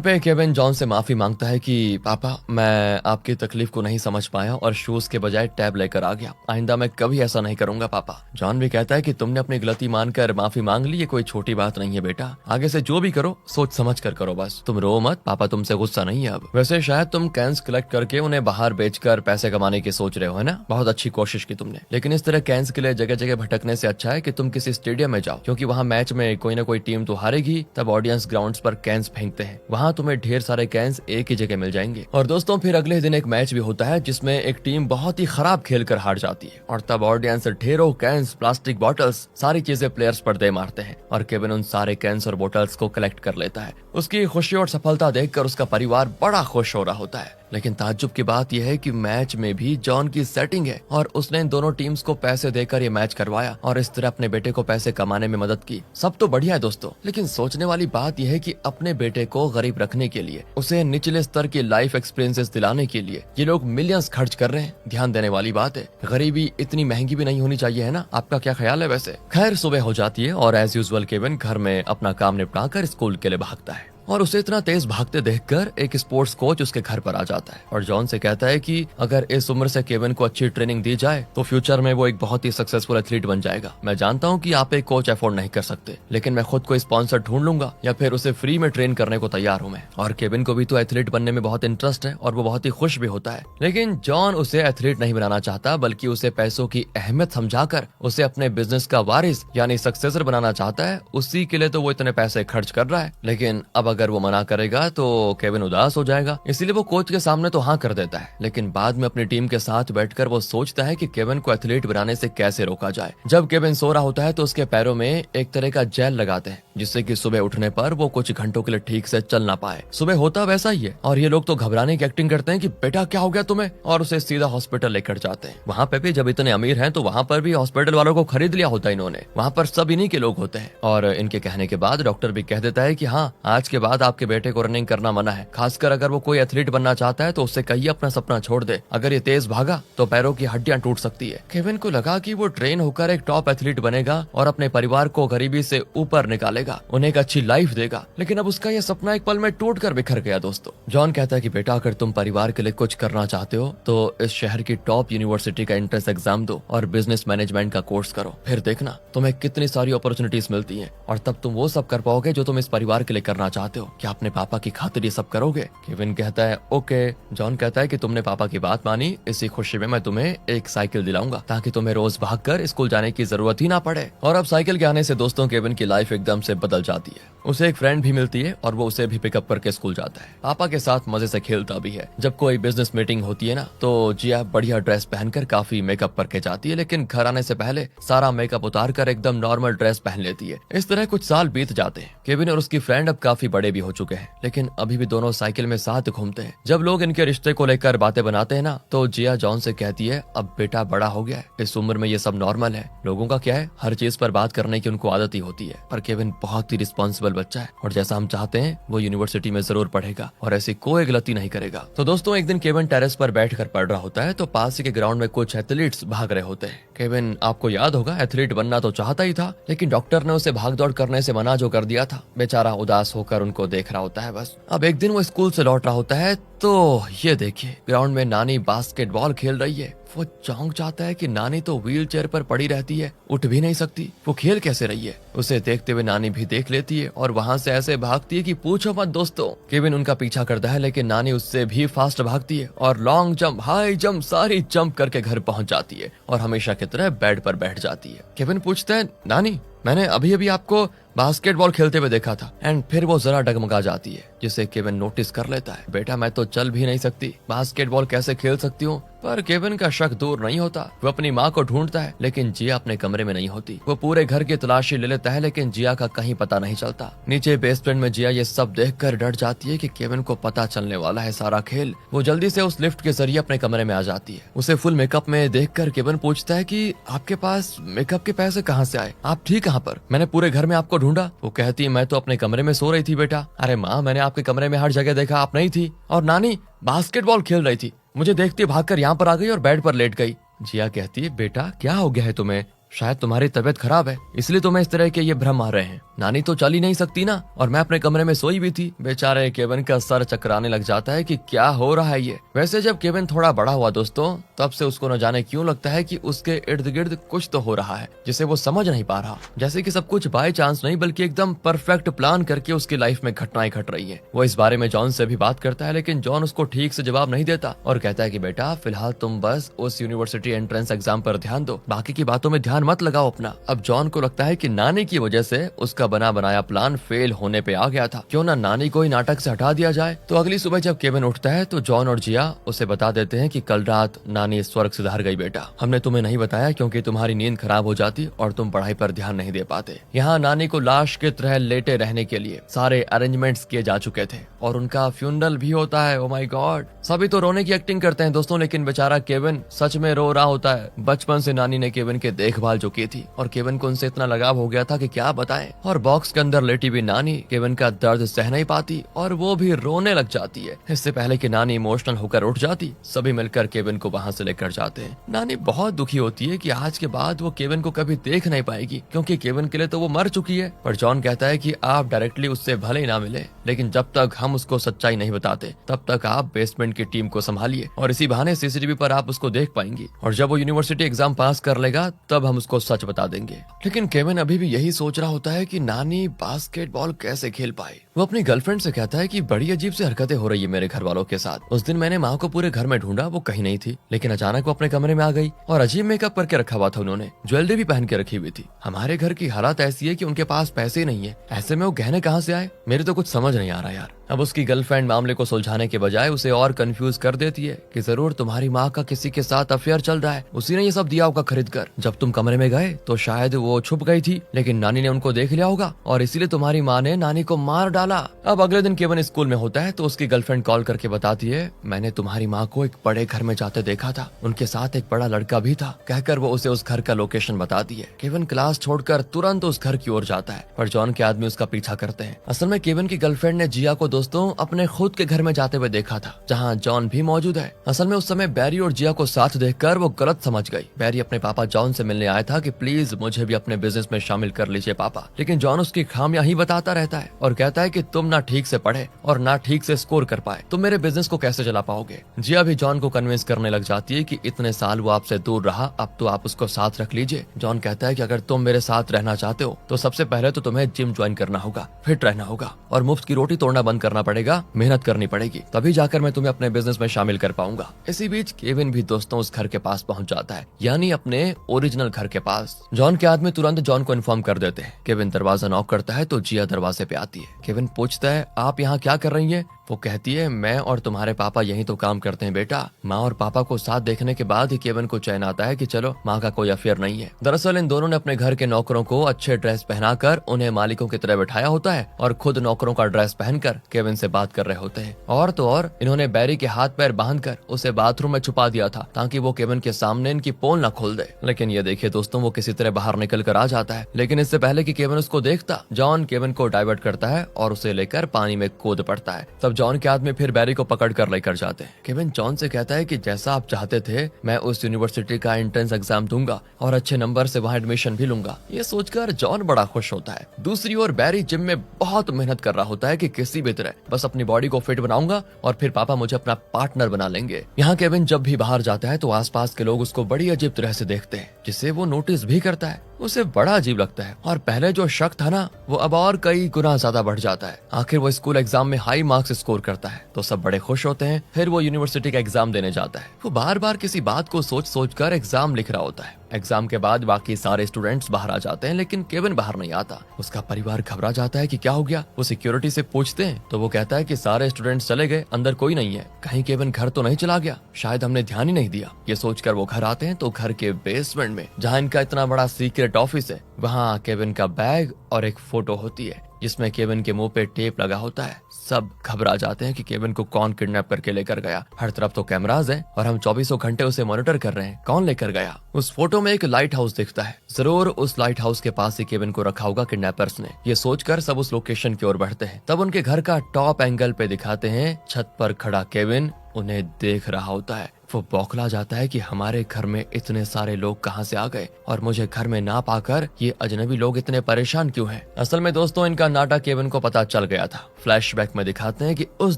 पे केविन जॉन से माफी मांगता है कि पापा, मैं आपकी तकलीफ को नहीं समझ पाया और शूज के बजाय टैब लेकर आ गया। आइंदा मैं कभी ऐसा नहीं करूंगा पापा। जॉन भी कहता है कि तुमने अपनी गलती मानकर माफी मांग ली, ये कोई छोटी बात नहीं है बेटा। आगे से जो भी करो सोच समझ कर करो, बस तुम रो मत, पापा तुमसे गुस्सा नहीं है अब। वैसे शायद तुम कैंस कलेक्ट करके उन्हें बाहर बेचकर पैसे कमाने की सोच रहे हो, है ना? बहुत अच्छी कोशिश की तुमने, लेकिन इस तरह कैंस के लिए जगह जगह भटकने से अच्छा है कि तुम किसी स्टेडियम में जाओ, क्योंकि वहाँ मैच में कोई ना कोई टीम तो हारेगी। तब ऑडियंस ग्राउंड्स पर कैंस फेंकते हैं, वहाँ तुम्हें ढेर सारे कैंस एक ही जगह मिल जाएंगे। और दोस्तों फिर अगले दिन एक मैच भी होता है जिसमें एक टीम बहुत ही खराब खेल कर हार जाती है, और तब ऑडियंस ढेरों कैंस, प्लास्टिक बॉटल्स, सारी चीजें प्लेयर्स पर दे मारते हैं। और केविन उन सारे कैंस और बोतल्स को कलेक्ट कर लेता है। उसकी खुशी और सफलता देखकर उसका परिवार बड़ा खुश हो रहा होता है। लेकिन ताज्जुब की बात यह है कि मैच में भी जॉन की सेटिंग है और उसने इन दोनों टीम्स को पैसे देकर ये मैच करवाया और इस तरह अपने बेटे को पैसे कमाने में मदद की। सब तो बढ़िया है दोस्तों, लेकिन सोचने वाली बात यह है कि अपने बेटे को गरीब रखने के लिए, उसे निचले स्तर की लाइफ एक्सपीरियंसेस दिलाने के लिए ये लोग मिलियंस खर्च कर रहे हैं। ध्यान देने वाली बात है, गरीबी इतनी महंगी भी नहीं होनी चाहिए, है ना? आपका क्या ख्याल है वैसे? खैर, सुबह हो जाती है और एज यूजुअल केविन घर में अपना काम निपटा कर स्कूल के लिए भागता है। और उसे इतना तेज भागते देखकर एक स्पोर्ट्स कोच उसके घर पर आ जाता है और जॉन से कहता है कि अगर इस उम्र से केविन को अच्छी ट्रेनिंग दी जाए तो फ्यूचर में वो एक बहुत ही सक्सेसफुल एथलीट बन जाएगा। मैं जानता हूँ कि आप एक कोच अफोर्ड नहीं कर सकते, लेकिन मैं खुद को स्पॉन्सर ढूंढ लूंगा या फिर उसे फ्री में ट्रेन करने को तैयार हूँ मैं। और केविन को भी तो एथलीट बनने में बहुत इंटरेस्ट है और वो बहुत ही खुश भी होता है, लेकिन जॉन उसे एथलीट नहीं बनाना चाहता, बल्कि उसे पैसों की अहमियत समझाकर उसे अपने बिजनेस का वारिस यानी सक्सेसर बनाना चाहता है। उसी के लिए तो वो इतने पैसे खर्च कर रहा है। लेकिन अब अगर वो मना करेगा तो केविन उदास हो जाएगा, इसलिए वो कोच के सामने तो हाँ कर देता है। लेकिन बाद में अपनी टीम के साथ बैठकर वो सोचता है कि केविन को एथलीट बनाने से कैसे रोका जाए। जब केविन सो रहा होता है तो उसके पैरों में एक तरह का जेल लगाते हैं, जिससे कि सुबह उठने पर वो कुछ घंटों के लिए ठीक से चल ना पाए। सुबह होता वैसा ही है और ये लोग तो घबराने की एक्टिंग करते हैं कि बेटा क्या हो गया तुम्हें, और उसे सीधा हॉस्पिटल लेकर जाते हैं। वहाँ पे भी जब इतने अमीर हैं तो वहाँ पर भी हॉस्पिटल वालों को खरीद लिया होता है इन्होंने। वहाँ पर सब इन्हीं के लोग होते हैं और इनके कहने के बाद डॉक्टर भी कह देता है कि हाँ, आज के बाद आपके बेटे को रनिंग करना मना है। खासकर अगर वो कोई एथलीट बनना चाहता है तो उससे कहिए अपना सपना छोड़ दे। अगर ये तेज भागा तो पैरों की हड्डियां टूट सकती है। केविन को लगा कि वो ट्रेन होकर एक टॉप एथलीट बनेगा और अपने परिवार को गरीबी से ऊपर निकालेगा, उन्हें एक अच्छी लाइफ देगा। लेकिन अब उसका यह सपना एक पल में टूट कर बिखर गया दोस्तों। जॉन कहता है कि बेटा, अगर तुम परिवार के लिए कुछ करना चाहते हो तो इस शहर की टॉप यूनिवर्सिटी का एंट्रेंस एग्जाम दो और बिजनेस मैनेजमेंट का कोर्स करो। फिर देखना तुम्हें कितनी सारी अपॉर्चुनिटीज मिलती हैं और तब तुम वो सब कर पाओगे जो तुम इस परिवार के लिए करना चाहते हो। क्या अपने पापा की खातिर ये सब करोगे? केविन कहता है ओके। जॉन कहता है कि तुमने पापा की बात मानी, इसी खुशी में मैं तुम्हें एक साइकिल दिलाऊंगा ताकि तुम्हें रोज भागकर स्कूल जाने की जरूरत ही ना पड़े। और अब साइकिल के आने से दोस्तों केविन की लाइफ एकदम से बदल जाती है। उसे एक फ्रेंड भी मिलती है और वो उसे भी पिकअप करके स्कूल जाता है। पापा के साथ मजे से खेलता भी है। जब कोई बिजनेस मीटिंग होती है ना तो जिया बढ़िया ड्रेस पहनकर काफी मेकअप करके जाती है, लेकिन घर आने से पहले सारा मेकअप उतार कर एकदम नॉर्मल ड्रेस पहन लेती है। इस तरह कुछ साल बीत जाते हैं। केविन और उसकी फ्रेंड अब काफी बड़े भी हो चुके हैं, लेकिन अभी भी दोनों साइकिल में साथ घूमते हैं। जब लोग इनके रिश्ते को लेकर बातें बनाते हैं ना तो जिया जॉन से कहती है, अब बेटा बड़ा हो गया है, इस उम्र में ये सब नॉर्मल है। लोगों का क्या है, हर चीज पर बात करने की उनको आदत ही होती है। पर केविन बहुत ही रिस्पॉन्सिबल बच्चा है और जैसा हम चाहते हैं वो यूनिवर्सिटी में जरूर पढ़ेगा और ऐसी कोई गलती नहीं करेगा। तो दोस्तों एक दिन केविन टेरेस पर बैठकर पढ़ रहा होता है तो पास ही के ग्राउंड में कुछ एथलीट्स भाग रहे होते हैं। केविन, आपको याद होगा, एथलीट बनना तो चाहता ही था, लेकिन डॉक्टर ने उसे भाग दौड़ करने से मना जो कर दिया था। बेचारा उदास होकर उनको को देख रहा होता है बस। अब एक दिन वो स्कूल से लौट रहा होता है तो ये देखिए ग्राउंड में नानी बास्केटबॉल खेल रही है। वो चौंक जाता है कि नानी तो व्हील चेयर पर पड़ी रहती है, उठ भी नहीं सकती, वो खेल कैसे रही है। उसे देखते हुए नानी भी देख लेती है और वहाँ से ऐसे भागती है कि पूछो मत दोस्तों। केविन उनका पीछा करता है लेकिन नानी उससे भी फास्ट भागती है और लॉन्ग जंप, हाई जंप, सारी जंप करके घर पहुंच जाती है और हमेशा की तरह बेड पर बैठ जाती है। केविन पूछता है, नानी मैंने अभी अभी आपको बास्केटबॉल खेलते हुए देखा था। एंड फिर वो जरा डगमगा जाती है जिसे केविन नोटिस कर लेता है। बेटा मैं तो चल भी नहीं सकती, बास्केटबॉल कैसे खेल सकती हूँ। पर केविन का शक दूर नहीं होता। वो अपनी माँ को ढूंढता है लेकिन जिया अपने कमरे में नहीं होती। वो पूरे घर की तलाशी ले लेता है लेकिन जिया का कहीं पता नहीं चलता। नीचे बेसमेंट में जिया ये सब देखकर डर जाती है कि केविन को पता चलने वाला है सारा खेल। वो जल्दी से उस लिफ्ट के जरिए अपने कमरे में आ जाती है। उसे फुल मेकअप में देखकर केविन पूछता है कि आपके पास मेकअप के पैसे कहाँ से आए, आप थी कहाँ पर, मैंने पूरे घर में आपको ढूंढा। वो कहती है मैं तो अपने कमरे में सो रही थी बेटा। अरे माँ मैंने आपके कमरे में हर जगह देखा, आप नहीं थी। और नानी बास्केटबॉल खेल रही थी, मुझे देखती भागकर यहाँ पर आ गई और बेड पर लेट गई। जिया कहती है बेटा क्या हो गया है तुम्हें, शायद तुम्हारी तबीयत खराब है इसलिए तुम्हें इस तरह के ये भ्रम आ रहे हैं। नानी तो चल ही नहीं सकती ना, और मैं अपने कमरे में सोई भी थी। बेचारे केविन का सर चकराने लग जाता है कि क्या हो रहा है ये। वैसे जब केविन थोड़ा बड़ा हुआ दोस्तों, तब से उसको न जाने क्यों लगता है कि उसके इर्द गिर्द कुछ तो हो रहा है जिसे वो समझ नहीं पा रहा। जैसे कि सब कुछ बाय चांस नहीं बल्कि एकदम परफेक्ट प्लान करके उसकी लाइफ में घटनाएं घट रही है। वो इस बारे में जॉन से भी बात करता है लेकिन जॉन उसको ठीक से जवाब नहीं देता और कहता है कि बेटा फिलहाल तुम बस उस यूनिवर्सिटी एंट्रेंस एग्जाम पर ध्यान दो, बाकी की बातों में ध्यान मत लगाओ अपना। अब जॉन को लगता है कि नानी की वजह से उसका बना बनाया प्लान फेल होने पे आ गया था। क्यों ना नानी को ही नाटक से हटा दिया जाए। तो अगली सुबह जब केविन उठता है तो जॉन और जिया उसे बता देते हैं कि कल रात नानी स्वर्ग सिधार गई बेटा। हमने तुम्हें नहीं बताया क्योंकि तुम्हारी नींद खराब हो जाती और तुम पढ़ाई पर ध्यान नहीं दे पाते। यहाँ नानी को लाश के तरह लेटे रहने के लिए सारे अरेंजमेंट्स किए जा चुके थे और उनका फ्यूनरल भी होता है। ओ माय गॉड, सभी तो रोने की एक्टिंग करते हैं दोस्तों लेकिन बेचारा केविन सच में रो रहा होता है। बचपन से नानी ने केविन के देखभाल जो की थी और केविन को उनसे इतना लगाव हो गया था कि क्या बताएं। और बॉक्स के अंदर लेटी भी नानी केविन का दर्द सह नहीं पाती और वो भी रोने लग जाती है। इससे पहले कि नानी इमोशनल होकर उठ जाती, सभी मिलकर केविन को वहाँ से लेकर जाते हैं। नानी बहुत दुखी होती है कि आज के बाद वो केविन को कभी देख नहीं पाएगी क्योंकि केविन के लिए तो वो मर चुकी है। पर जॉन कहता है कि आप डायरेक्टली उससे भले ही ना मिले लेकिन जब तक हम उसको सच्चाई नहीं बताते तब तक आप बेसमेंट की टीम को संभालिए और इसी बहाने सीसीटीवी पर आप उसको देख पाएंगी और जब वो यूनिवर्सिटी एग्जाम पास कर लेगा तब हम उसको सच बता देंगे। लेकिन केविन अभी भी यही सोच रहा होता है कि नानी बास्केटबॉल कैसे खेल पाए। वो अपनी गर्लफ्रेंड से कहता है कि बड़ी अजीब सी हरकतें हो रही है मेरे घर वालों के साथ। उस दिन मैंने माँ को पूरे घर में ढूंढा, वो कहीं नहीं थी लेकिन अचानक वो अपने कमरे में आ गई और अजीब मेकअप करके रखा हुआ था। उन्होंने ज्वेलरी भी पहन के रखी हुई थी। हमारे घर की हालत ऐसी है कि उनके पास पैसे नहीं है, ऐसे में वो गहने कहाँ से आए, मेरे तो कुछ समझ नहीं आ रहा यार। अब उसकी गर्लफ्रेंड मामले को सुलझाने के बजाय उसे और कंफ्यूज कर देती है कि जरूर तुम्हारी माँ का किसी के साथ अफेयर चल रहा है, उसी ने ये सब दिया होगा खरीद कर। जब तुम कमरे में गए तो शायद वो छुप गई थी लेकिन नानी ने उनको देख लिया होगा और इसीलिए तुम्हारी माँ ने नानी को मार डाला। अब अगले दिन केविन स्कूल में होता है तो उसकी गर्लफ्रेंड कॉल करके बताती है मैंने तुम्हारी माँ को एक बड़े घर में जाते देखा था, उनके साथ एक बड़ा लड़का भी था। कहकर वो उसे उस घर का लोकेशन बताती है। केविन क्लास छोड़कर तुरंत उस घर की ओर जाता है पर जॉन के आदमी उसका पीछा करते हैं। असल में केविन की गर्लफ्रेंड ने जिया को दोस्तों अपने खुद के घर में जाते हुए देखा था जहाँ जॉन भी मौजूद है। असल में उस समय बैरी और जिया को साथ देखकर वो गलत समझ गई। बैरी अपने पापा जॉन से मिलने आया था कि प्लीज मुझे भी अपने बिजनेस में शामिल कर लीजिए पापा, लेकिन जॉन उसकी खामियां ही बताता रहता है और कहता है कि तुम ना ठीक से पढ़े और ना ठीक से स्कोर कर पाए, तुम मेरे बिजनेस को कैसे चला पाओगे। जिया भी जॉन को कन्विंस करने लग जाती है कि इतने साल वो आपसे दूर रहा, अब तो आप उसको साथ रख लीजिए। जॉन कहता है कि अगर तुम मेरे साथ रहना चाहते हो तो सबसे पहले तो तुम्हें जिम ज्वाइन करना होगा, फिट रहना होगा और मुफ्त की रोटी तोड़ना बंद करना पड़ेगा, मेहनत करनी पड़ेगी, तभी जाकर मैं तुम्हें अपने बिजनेस में शामिल कर पाऊंगा। इसी बीच केविन भी दोस्तों उस घर के पास पहुंच जाता है, यानी अपने ओरिजिनल घर के पास। जॉन के आदमी तुरंत जॉन को इन्फॉर्म कर देते हैं। केविन दरवाजा नॉक करता है तो जिया दरवाजे पे आती है। केविन पूछता है आप यहाँ क्या कर रही है। वो कहती है मैं और तुम्हारे पापा यही तो काम करते हैं बेटा। माँ और पापा को साथ देखने के बाद ही केविन को चैन आता है कि चलो माँ का कोई अफेयर नहीं है। दरअसल इन दोनों ने अपने घर के नौकरों को अच्छे ड्रेस पहनाकर उन्हें मालिकों की तरह बैठाया होता है और खुद नौकरों का ड्रेस पहनकर केविन से बात कर रहे होते हैं। और तो और इन्होंने बैरी के हाथ पैर बांधकर उसे बाथरूम में छुपा दिया था ताकि वो केविन के सामने इनकी पोल न खोल दे। लेकिन ये देखिए दोस्तों वो किसी तरह बाहर निकल कर आ जाता है, लेकिन इससे पहले कि केविन उसको देखता, जॉन केविन को डाइवर्ट करता है और उसे लेकर पानी में कूद पड़ता है। तब जॉन के आदमी फिर बैरी को पकड़ कर लेकर जाते हैं। केविन जॉन से कहता है कि जैसा आप चाहते थे मैं उस यूनिवर्सिटी का एंट्रेंस एग्जाम दूंगा और अच्छे नंबर से वहाँ एडमिशन भी लूंगा। ये सोचकर जॉन बड़ा खुश होता है। दूसरी ओर बैरी जिम में बहुत मेहनत कर रहा होता है कि किसी भी तरह बस अपनी बॉडी को फिट बनाऊंगा और फिर पापा मुझे अपना पार्टनर बना लेंगे। यहाँ केविन जब भी बाहर जाता है तो आसपास के लोग उसको बड़ी अजीब तरह से देखते हैं, जिसे वो नोटिस भी करता है। उसे बड़ा अजीब लगता है और पहले जो शक था ना वो अब और कई गुना ज्यादा बढ़ जाता है। आखिर वो स्कूल एग्जाम में हाई मार्क्स स्कोर करता है तो सब बड़े खुश होते हैं। फिर वो यूनिवर्सिटी का एग्जाम देने जाता है। वो बार बार किसी बात को सोच सोच कर एग्जाम लिख रहा होता है। एग्जाम के बाद बाकी सारे स्टूडेंट्स बाहर आ जाते हैं, लेकिन केविन बाहर नहीं आता। उसका परिवार घबरा जाता है कि क्या हो गया। वो सिक्योरिटी से पूछते हैं तो वो कहता है कि सारे स्टूडेंट्स चले गए, अंदर कोई नहीं है। कहीं केविन घर तो नहीं चला गया, शायद हमने ध्यान ही नहीं दिया। ये सोचकर वो घर आते हैं तो घर के बेसमेंट में, जहाँ इनका इतना बड़ा सीक्रेट ऑफिस है, वहाँ केविन का बैग और एक फोटो होती है जिसमें केविन के मुंह पे टेप लगा होता है। सब घबरा जाते हैं कि केविन को कौन किडनैप करके लेकर गया। हर तरफ तो कैमरास हैं और हम 24 घंटे उसे मॉनिटर कर रहे हैं, कौन लेकर गया। उस फोटो में एक लाइट हाउस दिखता है, जरूर उस लाइट हाउस के पास ही केविन को रखा होगा किडनैपर्स ने। ये सोचकर सब उस लोकेशन की ओर बढ़ते हैं। तब उनके घर का टॉप एंगल पे दिखाते हैं छत पर खड़ा केविन उन्हें देख रहा होता है। वो बौखला जाता है कि हमारे घर में इतने सारे लोग कहां से आ गए और मुझे घर में ना पाकर ये अजनबी लोग इतने परेशान क्यों हैं। असल में दोस्तों इनका नाटक केविन को पता चल गया था। फ्लैशबैक में दिखाते हैं कि उस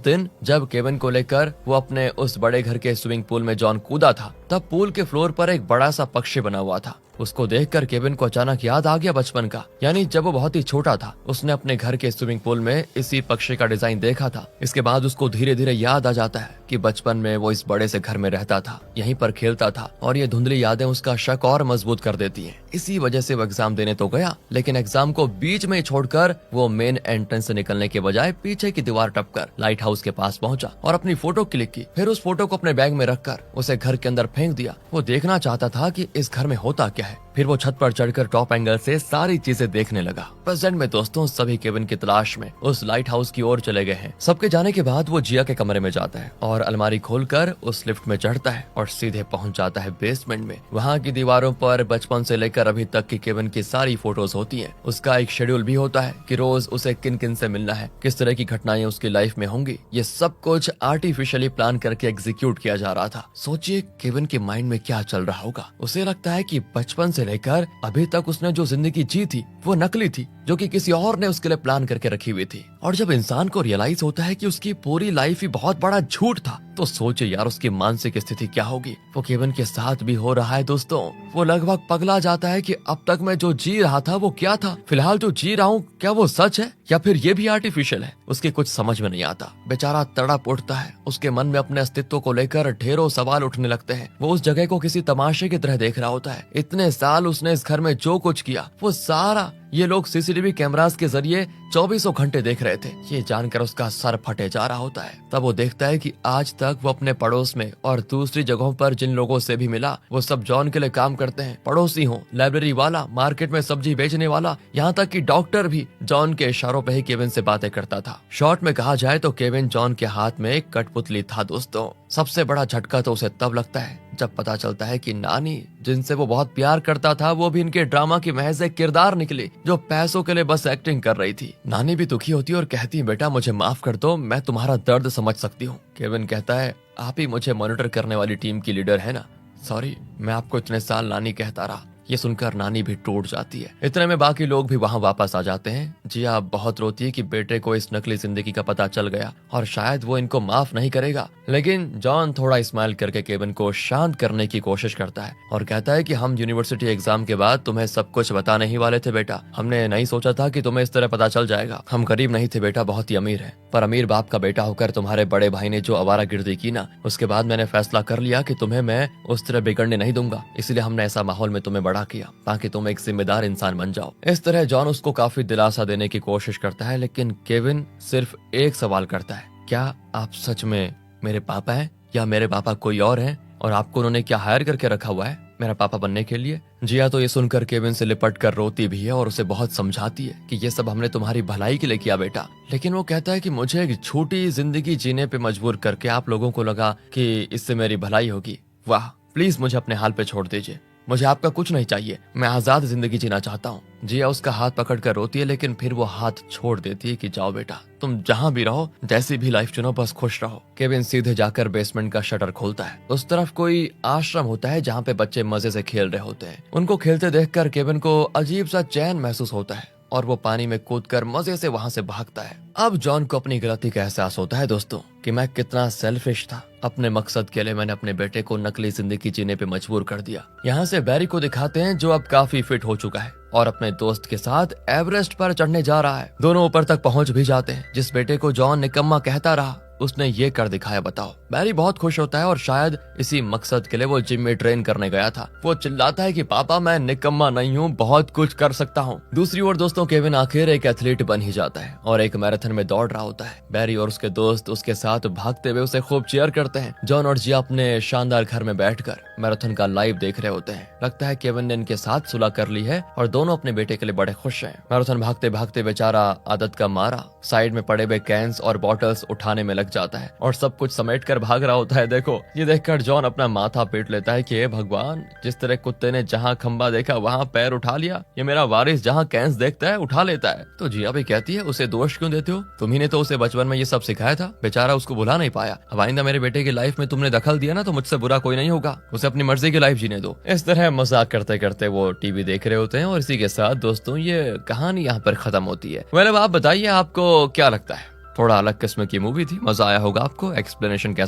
दिन जब केविन को लेकर वो अपने उस बड़े घर के स्विमिंग पूल में जॉन कूदा था, तब पूल के फ्लोर पर एक बड़ा सा पक्षी बना हुआ था। उसको देखकर केविन को अचानक याद आ गया बचपन का, यानी जब वो बहुत ही छोटा था उसने अपने घर के स्विमिंग पूल में इसी पक्षी का डिजाइन देखा था। इसके बाद उसको धीरे धीरे याद आ जाता है कि बचपन में वो इस बड़े से घर में रहता था, यहीं पर खेलता था, और ये धुंधली यादें उसका शक और मजबूत कर देती हैं। इसी वजह से वो एग्जाम देने तो गया, लेकिन एग्जाम को बीच में छोड़कर वो मेन एंट्रेंस से निकलने के बजाय पीछे की दीवार टपकर लाइट हाउस के पास पहुंचा और अपनी फोटो क्लिक की। फिर उस फोटो को अपने बैग में रखकर उसे घर के अंदर फेंक दिया। वो देखना चाहता था कि इस घर में होता क्या है। फिर वो छत पर चढ़कर टॉप एंगल से सारी चीजें देखने लगा। प्रेजेंट में दोस्तों सभी केविन की तलाश में उस लाइट हाउस की ओर चले गए हैं। सबके जाने के बाद वो जिया के कमरे में जाता है और अलमारी खोलकर उस लिफ्ट में चढ़ता है और सीधे पहुंच जाता है बेसमेंट में। वहाँ की दीवारों पर बचपन से लेकर अभी तक की केविन की सारी फोटोज होती हैं। उसका एक शेड्यूल भी होता है कि रोज उसे किन किन से मिलना है, किस तरह की घटनाएं उसकी लाइफ में होंगी। ये सब कुछ आर्टिफिशियली प्लान करके एग्जीक्यूट किया जा रहा था। सोचिए केविन के माइंड में क्या चल रहा होगा। उसे लगता है कि बचपन से लेकर अभी तक उसने जो जिंदगी जी थी वो नकली थी, जो कि किसी और ने उसके लिए प्लान करके रखी हुई थी। और जब इंसान को रियलाइज होता है कि उसकी पूरी लाइफ ही बहुत बड़ा झूठ था, तो सोचे यार उसकी मानसिक स्थिति क्या होगी। वो केविन के साथ भी हो रहा है दोस्तों। वो लगभग पगला जाता है कि अब तक मैं जो जी रहा था वो क्या था, फिलहाल जो जी रहा हूँ क्या वो सच है या फिर ये भी आर्टिफिशियल है। उसके कुछ समझ में नहीं आता। बेचारा तड़प उठता है। उसके मन में अपने अस्तित्व को लेकर ढेरों सवाल उठने लगते हैं। वो उस जगह को किसी तमाशे की तरह देख रहा होता है। इतने साल उसने इस घर में जो कुछ किया वो सारा ये लोग सीसीटीवी कैमरास के जरिए 24 घंटे देख रहे थे। ये जानकर उसका सर फटे जा रहा होता है। तब वो देखता है कि आज तक वो अपने पड़ोस में और दूसरी जगहों पर जिन लोगों से भी मिला वो सब जॉन के लिए काम करते हैं। पड़ोसी हो, लाइब्रेरी वाला, मार्केट में सब्जी बेचने वाला, यहाँ तक कि डॉक्टर भी जॉन के इशारों पे ही केविन से बातें करता था। शॉर्ट में कहा जाए तो केविन जॉन के हाथ में एक कठपुतली था दोस्तों। सबसे बड़ा झटका तो उसे तब लगता है जब पता चलता है कि नानी जिनसे वो बहुत प्यार करता था वो भी इनके ड्रामा की महज एक किरदार निकली जो पैसों के लिए बस एक्टिंग कर रही थी। नानी भी दुखी होती और कहती बेटा मुझे माफ कर दो, मैं तुम्हारा दर्द समझ सकती हूँ। केविन कहता है आप ही मुझे मॉनिटर करने वाली टीम की लीडर है ना, सॉरी मैं आपको इतने साल नानी कहता रहा। ये सुनकर नानी भी टूट जाती है। इतने में बाकी लोग भी वहाँ वापस आ जाते हैं। जिया बहुत रोती है कि बेटे को इस नकली जिंदगी का पता चल गया और शायद वो इनको माफ नहीं करेगा। लेकिन जॉन थोड़ा स्माइल करके केविन को शांत करने की कोशिश करता है और कहता है कि हम यूनिवर्सिटी एग्जाम के बाद तुम्हें सब कुछ बताने ही वाले थे बेटा। हमने नहीं सोचा था कि तुम्हें इस तरह पता चल जाएगा। हम गरीब नहीं थे बेटा, बहुत ही अमीर है, पर अमीर बाप का बेटा होकर तुम्हारे बड़े भाई ने जो आवारागर्दी की ना, उसके बाद मैंने फैसला कर लिया कि तुम्हें मैं उस तरह बिगड़ने नहीं दूंगा। इसलिए हमने ऐसा माहौल में तुम्हें बड़ा किया ताकि तुम एक जिम्मेदार इंसान बन जाओ। इस तरह जॉन उसको काफी दिलासा देने की कोशिश करता है, लेकिन केविन सिर्फ एक सवाल करता है, क्या आप सच में मेरे पापा हैं या मेरे पापा कोई और हैं और आपको उन्होंने क्या हायर करके रखा हुआ है मेरा पापा बनने के लिए। जिया तो ये सुनकर केविन से लिपट कर रोती भी है और उसे बहुत समझाती है कि ये सब हमने तुम्हारी भलाई के लिए किया बेटा। लेकिन वो कहता है कि मुझे एक छोटी जिंदगी जीने पे मजबूर करके आप लोगों को लगा कि इससे मेरी भलाई होगी। वाह, प्लीज मुझे अपने हाल पे छोड़ दीजिए। मुझे आपका कुछ नहीं चाहिए, मैं आजाद जिंदगी जीना चाहता हूँ। जिया उसका हाथ पकड़कर रोती है, लेकिन फिर वो हाथ छोड़ देती है कि जाओ बेटा, तुम जहाँ भी रहो, जैसी भी लाइफ चुनो, बस खुश रहो। केविन सीधे जाकर बेसमेंट का शटर खोलता है। उस तरफ कोई आश्रम होता है जहाँ पे बच्चे मजे से खेल रहे होते हैं। उनको खेलते देखकर केविन को अजीब सा चैन महसूस होता है और वो पानी में कूदकर मजे से वहां से भागता है। अब जॉन को अपनी गलती का एहसास होता है दोस्तों, कि मैं कितना सेल्फिश था। अपने मकसद के लिए मैंने अपने बेटे को नकली जिंदगी जीने पे मजबूर कर दिया। यहाँ से बैरी को दिखाते हैं जो अब काफी फिट हो चुका है और अपने दोस्त के साथ एवरेस्ट पर चढ़ने जा रहा है। दोनों ऊपर तक पहुंच भी जाते हैं। जिस बेटे को जॉन निकम्मा कहता रहा, उसने ये कर दिखाया, बताओ। बैरी बहुत खुश होता है और शायद इसी मकसद के लिए वो जिम में ट्रेन करने गया था। वो चिल्लाता है कि पापा, मैं निकम्मा नहीं हूँ, बहुत कुछ कर सकता हूँ। दूसरी ओर दोस्तों, केविन आखिर एक एथलीट बन ही जाता है और एक मैराथन में दौड़ रहा होता है। बैरी और उसके दोस्त उसके साथ भागते हुए उसे खूब चीयर करते हैं। जॉन और जिया अपने शानदार घर में बैठकर मैराथन का लाइव देख रहे होते हैं। लगता है केविन ने इनके साथ सुलह कर ली है और दोनों अपने बेटे के लिए बड़े खुश हैं। मैराथन भागते भागते बेचारा आदत का मारा साइड में पड़े हुए कैंस और बॉटल्स उठाने में लग जाता है और सब कुछ समेट कर भाग रहा होता है। देखो, ये देखकर जॉन अपना माथा पीट लेता है कि हे भगवान, जिस तरह कुत्ते ने जहाँ खंबा देखा वहाँ पैर उठा लिया, ये मेरा वारिस जहाँ कैंस देखता है उठा लेता है। तो जिया भी कहती है, उसे दोष क्यों देते हो? तुम्ही ने तो उसे बचपन में ये सब सिखाया था, बेचारा उसको भुला नहीं पाया। अब आइंदा मेरे बेटे की लाइफ में तुमने दखल दिया ना, तो मुझसे बुरा कोई नहीं होगा। उसे अपनी मर्जी की लाइफ जीने दो। इस तरह मजाक करते करते वो टीवी देख रहे होते हैं और इसी के साथ दोस्तों ये कहानी यहाँ पर खत्म होती है। अब आप बताइए, आपको क्या लगता है? थोड़ा अलग किस्म की मूवी थी, मजा आया होगा आपको। एक्सप्लेनेशन कैसा